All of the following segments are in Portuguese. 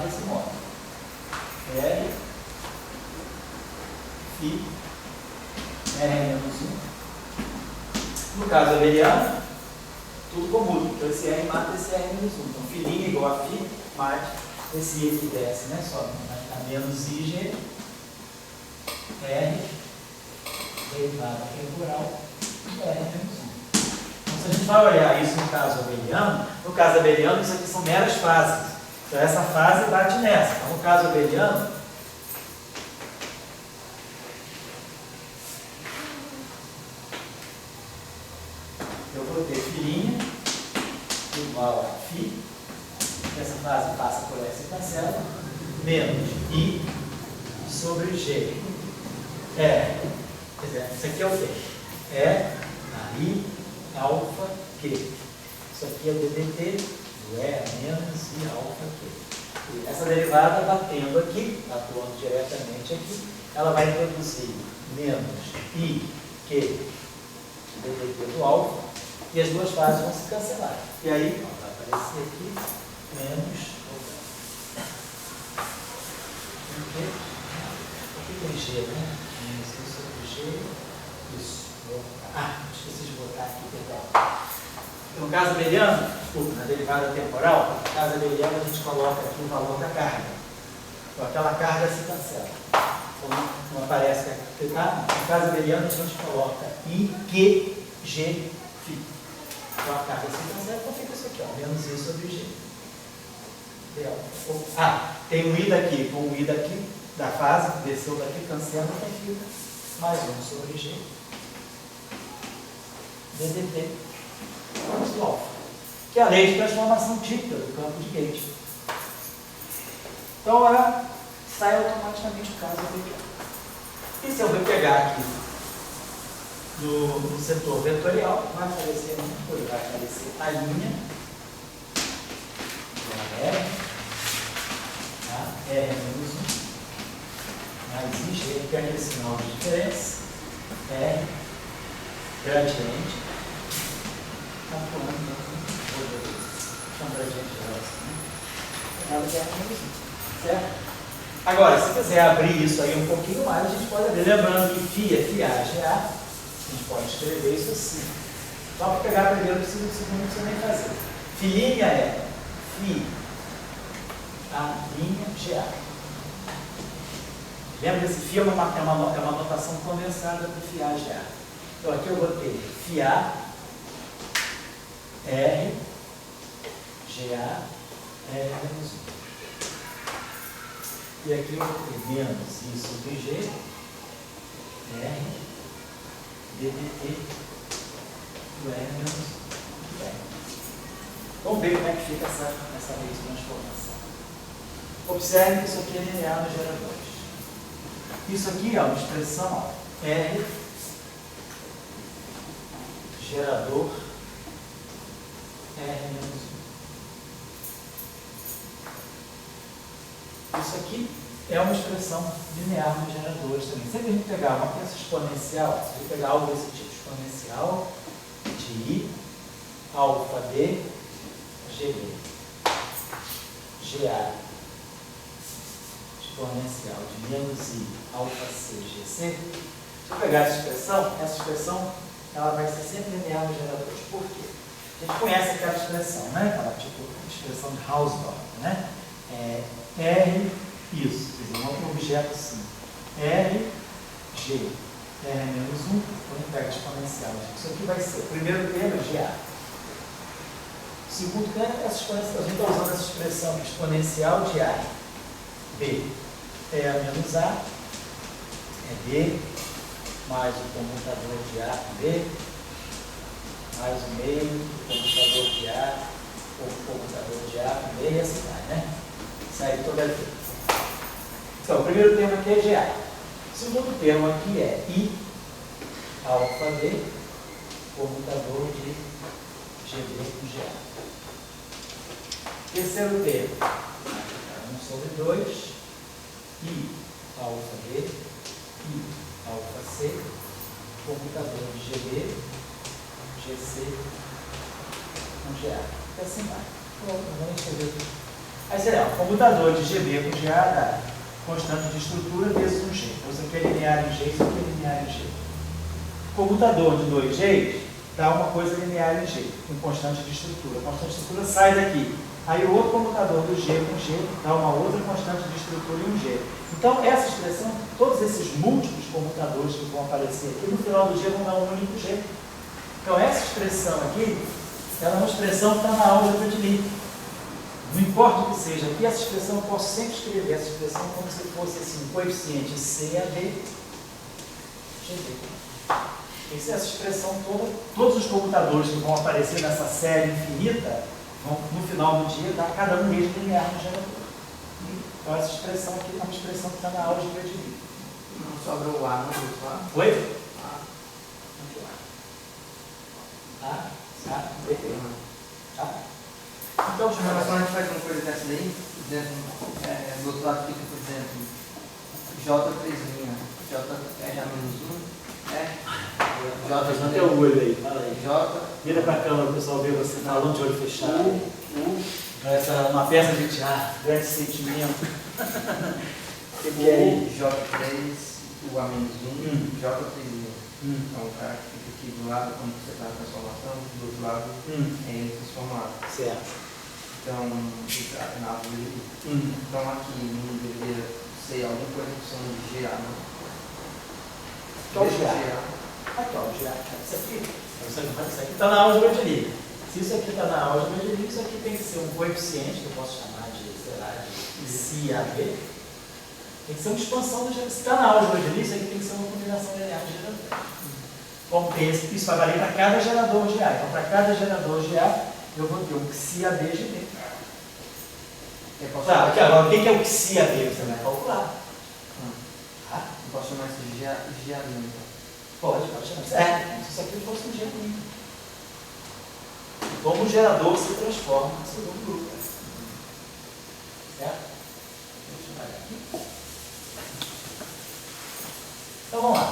desse modo. R, Φ, R-1. No caso abeliano, tudo comum. Então esse R mata esse R-1. Então φ' igual a φ, mate esse I que desce, né? Só a menos IG, R, derivada temporal, R-1. Então se a gente vai olhar isso no caso abeliano, isso aqui são meras fases. Então essa fase bate nessa. Então no caso abeliano, eu vou ter φ' igual a φ, essa fase passa por S e cancela, menos I sobre G. Quer dizer, isso aqui é o quê? É a I alfa Q. Isso aqui é o DDT do E menos I alfa Q. E essa derivada batendo aqui, atuando diretamente aqui, ela vai introduzir menos I Q DDT do alfa, e as duas fases vão se cancelar. E aí, ó, vai aparecer aqui menos. Aqui tem G, né? Menos I sobre G. Isso. Esqueci de botar aqui, perdão. No caso abeliano, desculpa, na derivada temporal, no caso abeliano a gente coloca aqui o valor da carga. Então aquela carga se cancela. Então não aparece aqui, tá? No caso abeliano a gente coloca I, Q, G, Φ. Então a carga se cancela, então fica isso aqui, ó, menos I sobre G. Tem um I daqui, com o I daqui, da fase, que desceu daqui, cancela, então fica mais 1 sobre G. DDT do alfa, que é a lei de transformação típica do campo de Gauge. Então, sai automaticamente o caso abeliano. E se eu pegar aqui no setor vetorial, vai aparecer a mesma coisa, vai aparecer a linha, R, tá? R menos 1, mais IG, que é aquele sinal de diferença, R, gradiente, certo? Agora, se quiser abrir isso aí um pouquinho mais, a gente pode abrir. Lembrando que φ é FA, a gente pode escrever isso assim. Só para pegar primeiro, preciso do segundo, não precisa nem fazer. Φ' é φ A' GA. Lembra que esse φ é uma notação condensada do FA GA. Então aqui eu vou ter FA, R, GA, R menos 1. E aqui eu vou ter menos I sobre G, R, DDT do R menos 1. Vamos ver como é que fica essa lei de transformação. Observe que isso aqui é linear nos geradores. Isso aqui é uma expressão, ó, R, gerador, R menos 1. Isso aqui é uma expressão linear nos geradores também. Se a gente pegar uma peça exponencial, se a gente pegar algo desse tipo exponencial, de I, alfa D, GB, GA, exponencial de menos I, alfa C, GC, se eu pegar essa expressão ela vai ser sempre linear nos geradores. Por quê? A gente conhece aquela expressão, né? Aquela tipo expressão de Hausdorff, né? R, isso, quer dizer, um objeto assim. R, G, R menos 1, quando pega exponencial. Isso aqui vai ser, o primeiro termo é GA. O segundo termo é essa exponencial. A gente está usando essa expressão exponencial de A. B, E menos A, é B, mais o comutador de A, B, mais o meio, o comutador de A, o comutador de A, B, e assim vai, né? Sai toda a vida. Então, o primeiro termo aqui é GA. O segundo termo aqui é I, alfa D, comutador de GB com GA. Terceiro termo, 1 sobre 2, I, alfa D, I, alfa C, computador de GB, GC com GA. E assim vai. Vamos escrever Aí seria o comutador de GB com GA dá constante de estrutura vezes um G. Então isso aqui é linear em G, isso aqui é linear em G. Comutador de 2Gs dá uma coisa linear em G, com constante de estrutura. A constante de estrutura sai daqui. Aí o outro comutador do G com G dá uma outra constante de estrutura em um G. Então essa expressão, todos esses múltiplos comutadores que vão aparecer aqui, no final do G vão dar um único G. Então essa expressão aqui, ela é uma expressão que está na álgebra de Lie. Não importa o que seja aqui, essa expressão eu posso sempre escrever essa expressão como se fosse assim, um coeficiente CAD, GB. Essa expressão toda, todos os computadores que vão aparecer nessa série infinita, vão, no final do dia, dar cada um deles linear no gerador. Então essa expressão aqui é uma expressão que está na álgebra de Lie. Não sobra o A, não usa o A? Oi? A. B. Então, Mas quando a gente faz uma coisa dessa daí, por exemplo, do outro lado fica, por exemplo, J3', J-1, J não tem o olho aí, fala aí. J. Vira para a câmera, o pessoal vê você falando de olho fechado. Essa é uma peça de teatro, grande sentimento. E aí, J3, o A-1, J3'. Então o cara que fica aqui do lado, quando você está na transformação, do outro lado é ele transformado. Certo. Então, na árvore. Então aqui não deveria ser alguma coisa que chama de GA, né? Qual o GA? Aqui, ó, o GA. Isso aqui está na álgebra de Lie. Se isso aqui está na álgebra de Lie, isso aqui tem que ser um coeficiente, que eu posso chamar de, sei lá, de CAB. Tem que ser uma expansão do gerador. Se está na álgebra de Lie, isso aqui tem que ser uma combinação linear de gerador. Bom, isso vai valer para cada gerador GA. Então, para cada gerador GA, eu vou ter um XIAB-GB. Tá, aqui agora, o que é o XIAB? Você vai calcular. Não posso chamar isso de GA então? Pode chamar. Como se isso aqui fosse um GA. Como o gerador se transforma no segundo grupo. Certo? Deixa eu chamar aqui. Então, vamos lá.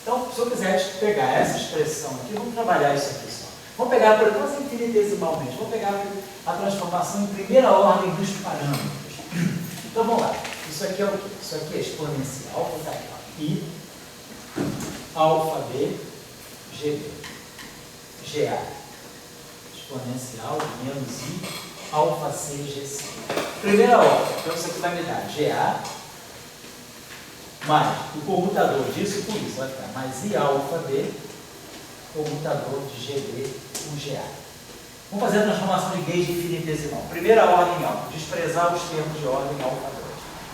Então, se eu quiser pegar essa expressão aqui, vamos trabalhar isso aqui só. Vamos pegar, por exemplo, infinitesimalmente, vamos pegar a transformação em primeira ordem dos parâmetros. Então, vamos lá. Isso aqui é o quê? Isso aqui é exponencial, vou botar aqui, ó. I, alfa B, GB. GA. Exponencial de menos I, alfa C, GC. Primeira ordem. Então, isso aqui vai me dar GA mais o comutador disso com isso, vai ficar mais I alfa B, comutador de GB com GA. Vamos fazer a transformação de gauge infinitesimal. Primeira ordem alfa, desprezar os termos de ordem alfa 2.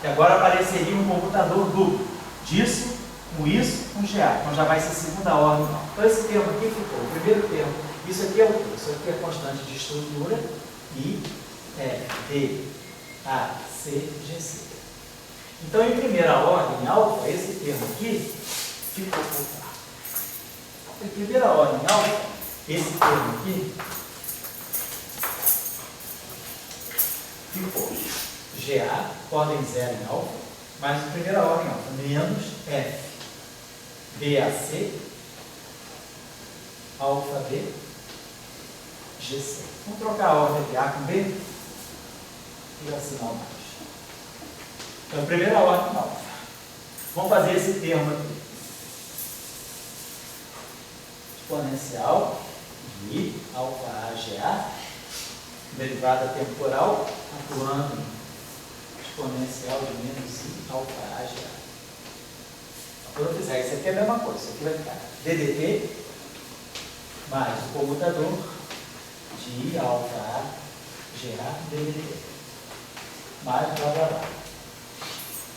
E agora apareceria um comutador duplo, disso com isso com GA. Então já vai ser segunda ordem alfa. Então esse termo aqui ficou, o primeiro termo, isso aqui é o quê? Isso aqui é constante de estrutura, I, F, D, A, C, GC. Então, em primeira ordem alfa, esse termo aqui ficou por cá. Em primeira ordem alfa, esse termo aqui ficou GA, ordem 0 em alfa, mais em primeira ordem alfa, menos F, BAC, alfa B, GC. Vamos trocar a ordem de A com B e assinar o mais. Então, primeira ordem alfa. Vamos fazer esse termo aqui. Exponencial de I, alfa A, GA, derivada temporal, atuando em exponencial de menos I, alfa A, GA. Quando eu fizer isso aqui é a mesma coisa. Isso aqui vai ficar DDT mais o comutador de I, alfa A, GA, DDT. Mais blá blá blá.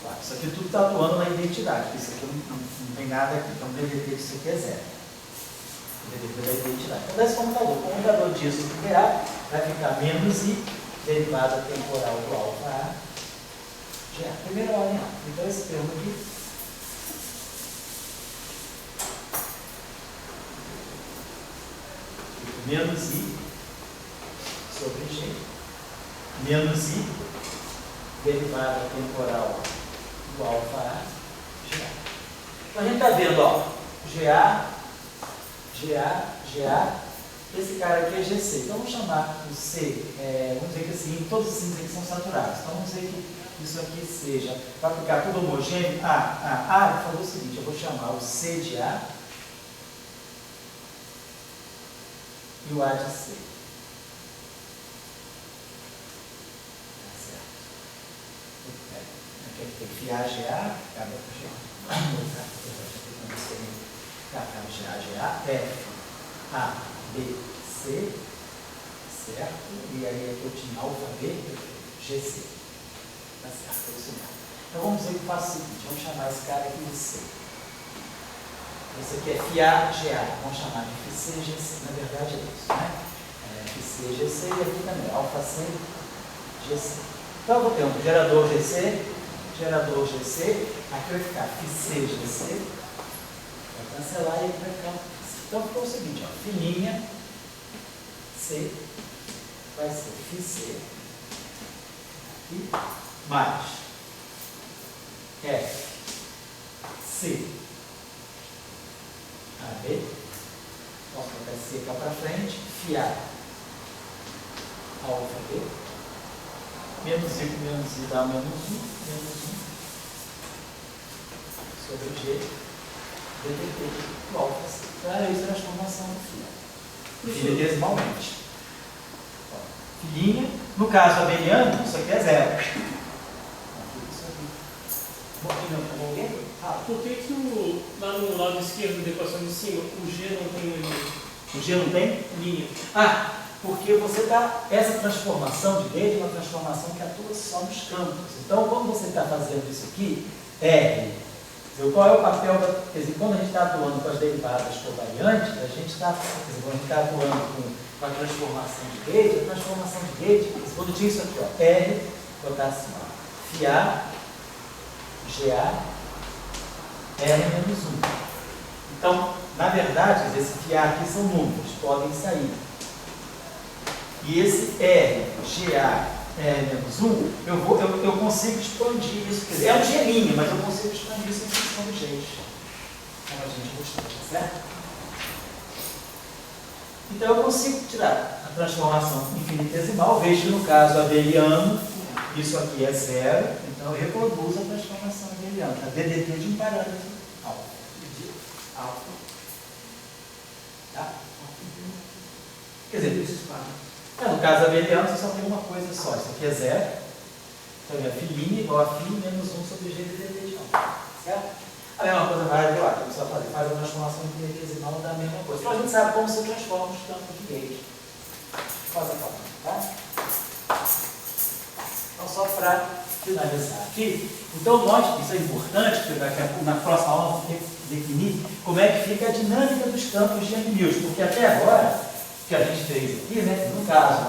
Claro, isso aqui tudo está atuando na identidade, porque isso aqui não tem nada aqui. Então, o DDT disso aqui é zero. O DDT da identidade. Então, desse computador, o computador disso que criar vai ficar menos I, derivada temporal do alfa A, GA. Primeira ordem A. Então, esse termo aqui menos I sobre G. Menos I, derivada temporal do alfa A, GA. Então a gente está vendo, ó, GA, GA, GA, Esse cara aqui é GC. Então vamos chamar o C, vamos dizer que assim, todos os signos aqui são saturados. Então vamos dizer que isso aqui seja, para ficar tudo homogêneo, vou fazer o seguinte, eu vou chamar o C de A e o A de C. Tá certo. Aqui tem que fiar GA, acaba GA, F, A, B, C, certo? E aí aqui eu tinha alfabeto, GC. Tá certo, é isso mesmo. Então vamos dizer que eu faço o seguinte, vamos chamar esse cara aqui de C. Esse aqui é FIA-GA, vamos chamar de FIC-GC, na verdade é isso, né? FIC-GC e aqui também, alfa C, GC. Então eu vou ter um gerador GC, aqui vai ficar FIC-GC, vai cancelar e aqui vai ficar FIC. Então ficou o seguinte, ó, filinha C vai ser FIC aqui, mais F, C, AB, posso colocar C cá para frente, fiar alfa B, menos I com menos I dá menos 1, sobre G, DDT do alfa C. Então era isso a transformação do fio. Infinitesimalmente. Filhinha, no caso abeliano, isso aqui é zero. Por que lá no lado esquerdo da equação de cima, o G não tem linha? O G não tem? Linha. Porque você está. Essa transformação de rede é uma transformação que atua só nos campos. Então, quando você está fazendo isso aqui, R. Qual é o papel da. Quer dizer, quando a gente está atuando com as derivadas covariantes, a gente está. Quer dizer, quando a gente está atuando com a transformação de rede, a transformação de rede, quando eu tinha isso aqui, ó, R, botar assim, ó, FIA, GA, R menos 1. Então, na verdade, esse FIA aqui são números, podem sair. E esse R, GA, R menos 1, eu consigo expandir isso. Quer dizer, é um gelinho, mas eu consigo expandir isso em função do G. Como a gente mostrou, tá certo? Então, eu consigo tirar a transformação infinitesimal, vejo que no caso abeliano, isso aqui é zero, então eu reproduzo a transformação abeliana, a DDT de um parâmetro alfa. Tá? Quer dizer, no caso abeliano, você só tem uma coisa só, isso aqui é zero, então é filinha igual a φ menos 1 sobre G DDT de alfa. Certo? A mesma coisa vai lá, que você vai faz a transformação infinitesimal da mesma coisa. Então a gente sabe como se transforma os campos de rede. Faz a calma, tá? Então, só para finalizar aqui. Então, note que isso é importante, porque daqui a pouco, na próxima aula, vamos ter que definir como é que fica a dinâmica dos campos de Young-Mills, porque até agora, o que a gente fez aqui, né, no caso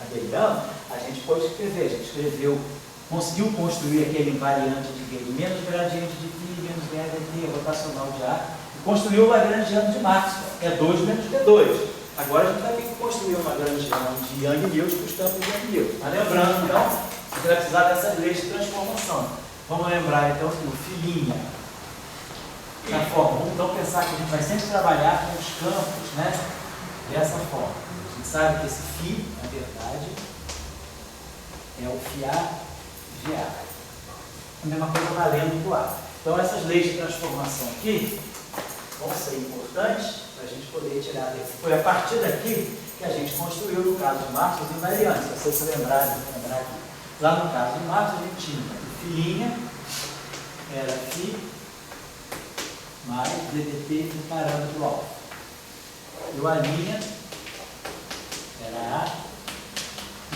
abeliano, a gente pode escrever, a gente escreveu, conseguiu construir aquele invariante de rede, menos gradiente de φ, menos DDT, rotacional de A, e construiu o lagrangiano de Maxwell, é 2 menos D2. Agora a gente vai ter que construir uma lagrangiano de Young-Mills para os campos de Young-Mills. Mas lembrando, então, você vai precisar dessas leis de transformação. Vamos lembrar, então, que o filinha, na forma, vamos então pensar que a gente vai sempre trabalhar com os campos, né, dessa forma. A gente sabe que esse φ, na verdade, é o FIA-GA. A mesma coisa valendo do A. Então, essas leis de transformação aqui vão ser importantes para a gente poder tirar desse. Foi a partir daqui que a gente construiu, no caso de Marx, os invariantes. Se vocês se lembrarem, lembrar aqui. Lá no caso de Marx, a gente tinha o filinha, era φ mais DDT do parâmetro alfa. E o alinha era A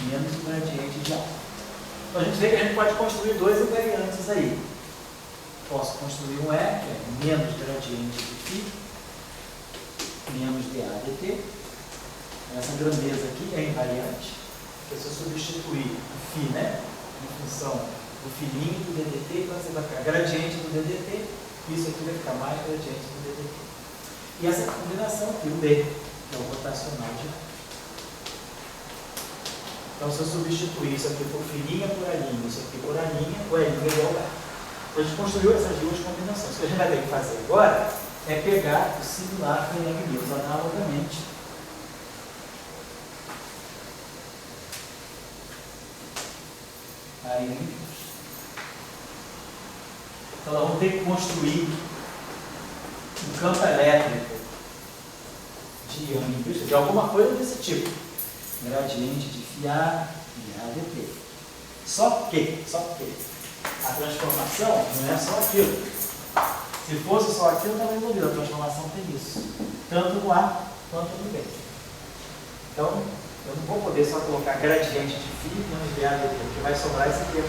menos o gradiente de alfa. Então a gente vê que a gente pode construir dois invariantes aí. Posso construir um E, que é menos gradiente de φ, menos DADT. Essa grandeza aqui é invariante. Porque se eu substituir o φ, né, em função do filinho do DDT, então você vai ficar gradiente do DDT, isso aqui vai ficar mais gradiente do DDT. E essa combinação aqui, o D, que é o rotacional de A. Então, se eu substituir isso aqui por filinha por alinha, isso aqui por alinha, o alinha é igual a A. Então, a gente construiu essas duas combinações. O que a gente vai ter que fazer agora é pegar o similar do Young-Mills. Analogamente, Young Mills. Então nós vamos ter que construir um campo elétrico de Young Mills, de alguma coisa desse tipo. Gradiente de φ e AdP. Só que a transformação não é só aquilo. Se fosse só aquilo, estava resolvido. A transformação tem isso. Tanto no A quanto no B. Então, eu não vou poder só colocar gradiente de φ menos de AdP, porque vai sobrar esse termo.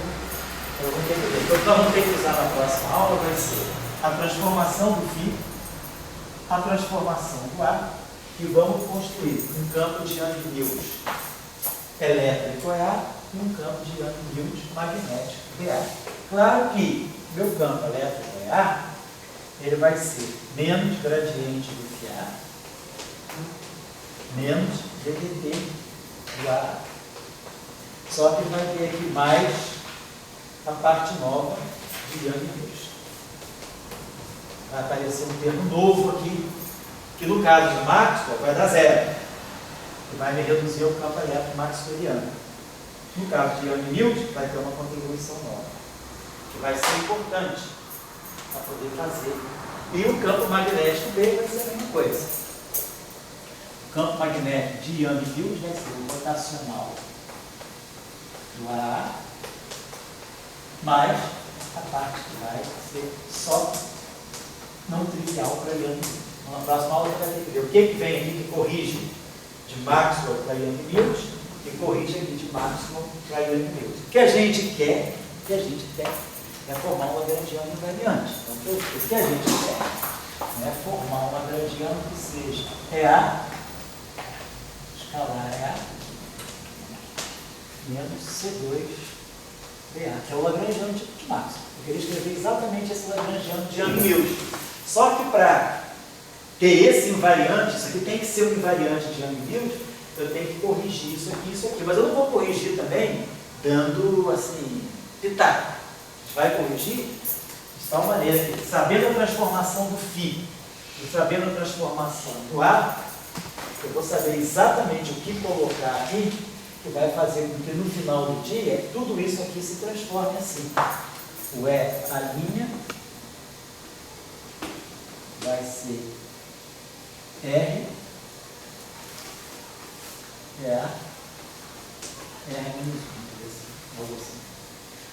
Eu vou ter que ver. Então, nós vamos ter que usar na próxima aula, vai ser a transformação do φ, a transformação do A, e vamos construir um campo de Young Mills elétrico EA e um campo de Young Mills magnético BA. Claro que meu campo elétrico EA, ele vai ser menos gradiente do que A, menos DDT do A. Só que vai ter aqui mais a parte nova de Young Mills. Vai aparecer um termo novo aqui, que no caso de Maxwell vai dar zero, que vai me reduzir o campo elétrico maxwelliano. No caso de Young Mills, vai ter uma contribuição nova, que vai ser importante para poder fazer. E o campo magnético B vai ser a mesma coisa. O campo magnético de Young Mills vai ser o rotacional do AA, mais a parte que vai ser só não trivial para Young Mills. Na próxima aula a gente vai ter que ver o que vem aqui que corrige de Maxwell para Young Mills e corrige aqui de Maxwell para Young Mills. O que a gente quer é formar um lagrangiano invariante. Então, o que a gente quer é formar um lagrangiano que seja EA, escalar EA, menos C2BA, que é o lagrangiano tipo de Maxwell. Eu queria escrever exatamente esse lagrangiano de Young Mills. Só que para ter esse invariante, isso aqui tem que ser um invariante de Young Mills, eu tenho que corrigir isso aqui. Mas eu não vou corrigir também dando, assim, pitaco. A gente vai corrigir de tal maneira que, sabendo a transformação do φ e sabendo a transformação do A, eu vou saber exatamente o que colocar aqui, que vai fazer com que no final do dia, tudo isso aqui se transforme assim. O E, a linha, vai ser R, R-1, algo assim.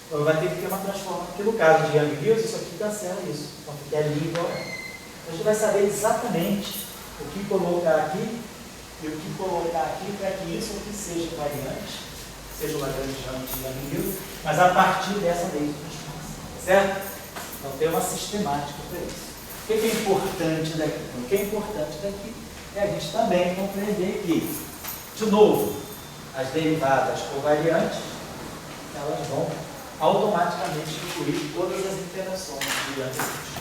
Então vai ter que ter uma transformação. Porque no caso de Young Mills, isso aqui cancela isso. Então fica ali igual. Então a gente vai saber exatamente o que colocar aqui e o que colocar aqui para que isso aqui seja variante, seja o lagrangiano de Young Mills, mas a partir dessa lei de transformação. Certo? Então tem uma sistemática para isso. O que é importante daqui? Então, o que é importante daqui é a gente também compreender que, de novo, as derivadas covariantes, elas vão automaticamente incluir todas as interações de Young Mills.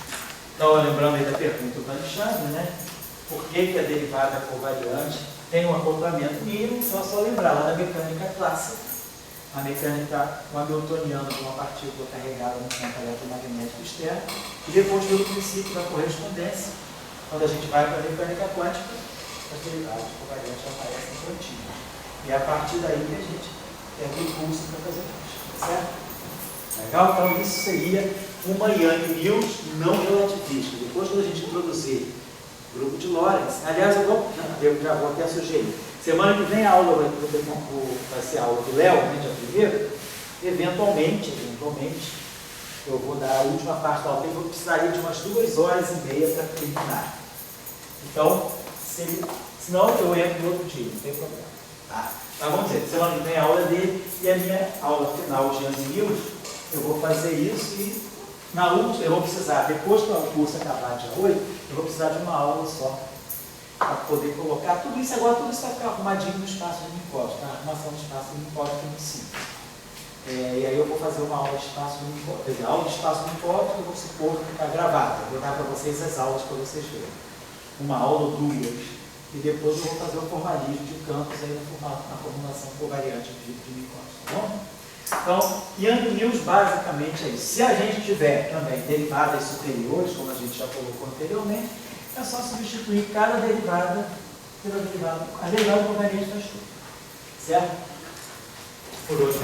Então, lembrando aí da pergunta do Alexandre, né? Por que a derivada covariante tem um acoplamento mínimo? Então, é só lembrar lá da mecânica clássica. A mecânica, o hamiltoniano de uma partícula carregada no campo eletromagnético externo, e depois pelo princípio da correspondência, quando a gente vai para a mecânica quântica, as derivadas covariantes aparecem contínuas. E é a partir daí que a gente tem o impulso para fazer isso, certo? Legal? Então isso seria uma Young Mills não relativista. Depois, quando a gente introduzir o grupo de Lorentz, aliás, eu já vou até sugerir. Semana que vem a aula vai ser a aula do Léo, né, dia 1º. Eventualmente, eu vou dar a última parte da aula, eu vou precisaria de umas 2h30 para terminar. Então, senão eu entro no outro dia, não tem problema. Tá? Mas vamos dizer, semana que vem a aula dele e a minha aula final de Young Mills, eu vou fazer isso e na última, eu vou precisar, depois que o curso acabar dia 8, eu vou precisar de uma aula só para poder colocar tudo isso. Agora tudo isso vai ficar arrumadinho no espaço de Minkowski, tá? A arrumação do espaço de Minkowski é muito simples. E aí eu vou fazer uma aula de espaço de Minkowski. Quer dizer, a aula de espaço de Minkowski eu vou supor que está gravada. Eu vou dar para vocês as aulas para vocês verem. Uma aula ou duas. E depois eu vou fazer o formalismo de campos aí na formulação covariante de Minkowski, tá bom? Então, Young Mills basicamente é isso. Se a gente tiver também derivadas superiores, como a gente já colocou anteriormente, é só substituir cada derivada pela derivada, a derivada covariante das duas. Certo? Por hoje,